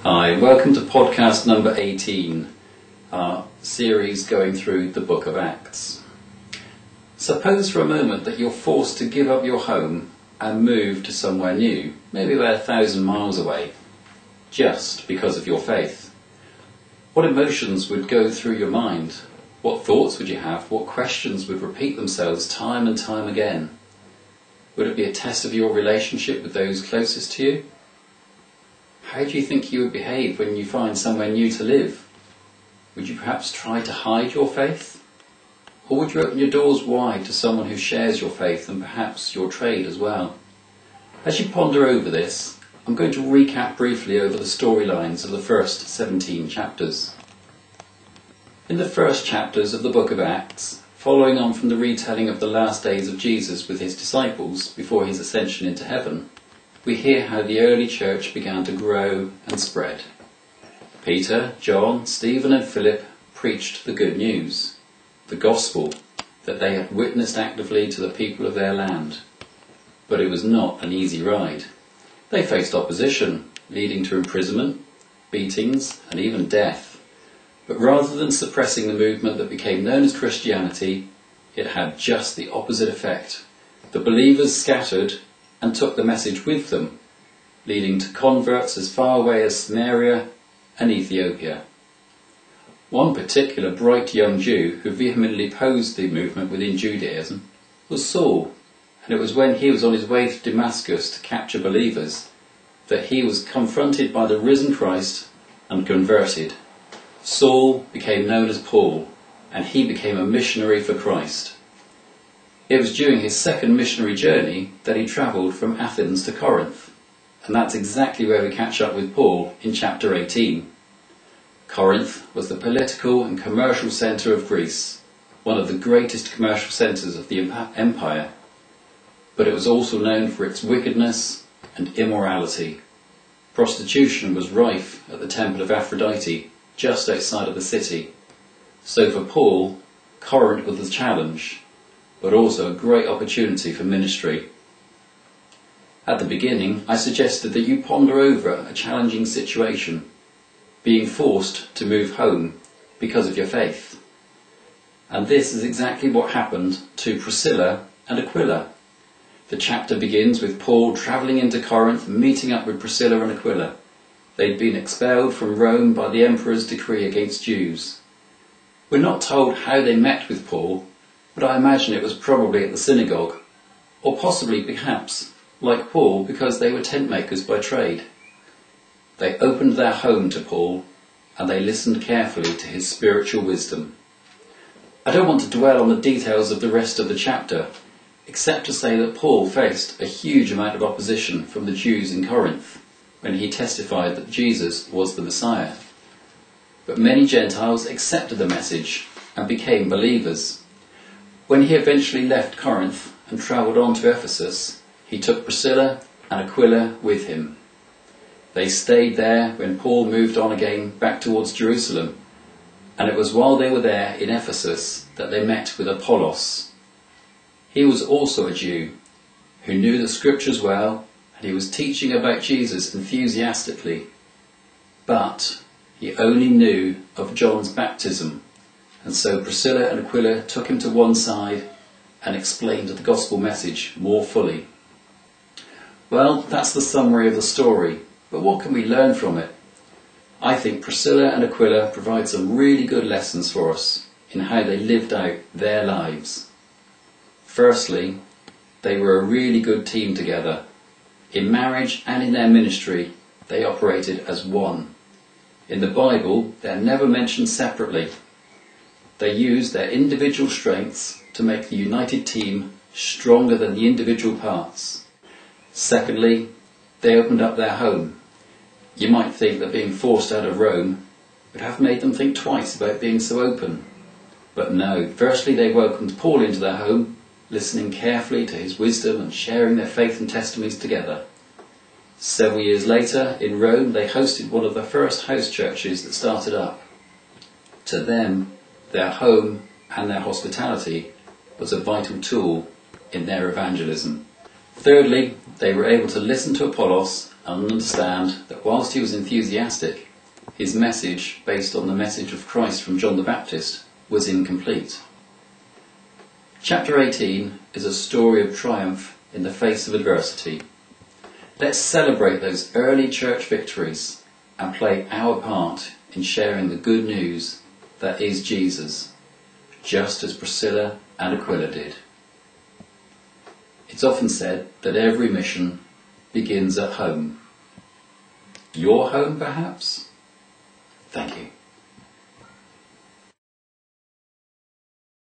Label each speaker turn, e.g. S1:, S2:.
S1: Hi, welcome to podcast number 18, our series going through the Book of Acts. Suppose for a moment that you're forced to give up your home and move to somewhere new, maybe about 1,000 miles away, just because of your faith. What emotions would go through your mind? What thoughts would you have? What questions would repeat themselves time and time again? Would it be a test of your relationship with those closest to you? How do you think you would behave when you find somewhere new to live? Would you perhaps try to hide your faith? Or would you open your doors wide to someone who shares your faith and perhaps your trade as well? As you ponder over this, I'm going to recap briefly over the storylines of the first 17 chapters. In the first chapters of the book of Acts, following on from the retelling of the last days of Jesus with his disciples before his ascension into heaven, we hear how the early church began to grow and spread. Peter, John, Stephen and Philip preached the good news, the gospel that they had witnessed actively to the people of their land. But it was not an easy ride. They faced opposition, leading to imprisonment, beatings and even death. But rather than suppressing the movement that became known as Christianity, it had just the opposite effect. The believers scattered and took the message with them, leading to converts as far away as Samaria and Ethiopia. One particular bright young Jew who vehemently opposed the movement within Judaism was Saul, and it was when he was on his way to Damascus to capture believers that he was confronted by the risen Christ and converted. Saul became known as Paul, and he became a missionary for Christ. It was during his second missionary journey that he travelled from Athens to Corinth, and that's exactly where we catch up with Paul in chapter 18. Corinth was the political and commercial centre of Greece, one of the greatest commercial centres of the empire, but it was also known for its wickedness and immorality. Prostitution was rife at the temple of Aphrodite, just outside of the city. So for Paul, Corinth was a challenge, but also a great opportunity for ministry. At the beginning, I suggested that you ponder over a challenging situation, being forced to move home because of your faith. And this is exactly what happened to Priscilla and Aquila. The chapter begins with Paul travelling into Corinth, meeting up with Priscilla and Aquila. They'd been expelled from Rome by the emperor's decree against Jews. We're not told how they met with Paul, but I imagine it was probably at the synagogue, or possibly perhaps, like Paul, because they were tent makers by trade. They opened their home to Paul, and they listened carefully to his spiritual wisdom. I don't want to dwell on the details of the rest of the chapter, except to say that Paul faced a huge amount of opposition from the Jews in Corinth, when he testified that Jesus was the Messiah. But many Gentiles accepted the message and became believers. When he eventually left Corinth and travelled on to Ephesus, he took Priscilla and Aquila with him. They stayed there when Paul moved on again back towards Jerusalem, and it was while they were there in Ephesus that they met with Apollos. He was also a Jew who knew the scriptures well, and he was teaching about Jesus enthusiastically, but he only knew of John's baptism. And so Priscilla and Aquila took him to one side and explained the gospel message more fully. Well, that's the summary of the story, but what can we learn from it? I think Priscilla and Aquila provide some really good lessons for us in how they lived out their lives. Firstly, they were a really good team together. In marriage and in their ministry, they operated as one. In the Bible, they're never mentioned separately. They used their individual strengths to make the united team stronger than the individual parts. Secondly, they opened up their home. You might think that being forced out of Rome would have made them think twice about being so open. But no, firstly they welcomed Paul into their home, listening carefully to his wisdom and sharing their faith and testimonies together. Several years later, in Rome, they hosted one of the first house churches that started up. To them, their home and their hospitality was a vital tool in their evangelism. Thirdly, they were able to listen to Apollos and understand that whilst he was enthusiastic, his message, based on the message of Christ from John the Baptist, was incomplete. Chapter 18 is a story of triumph in the face of adversity. Let's celebrate those early church victories and play our part in sharing the good news that is Jesus, just as Priscilla and Aquila did. It's often said that every mission begins at home. Your home, perhaps? Thank you.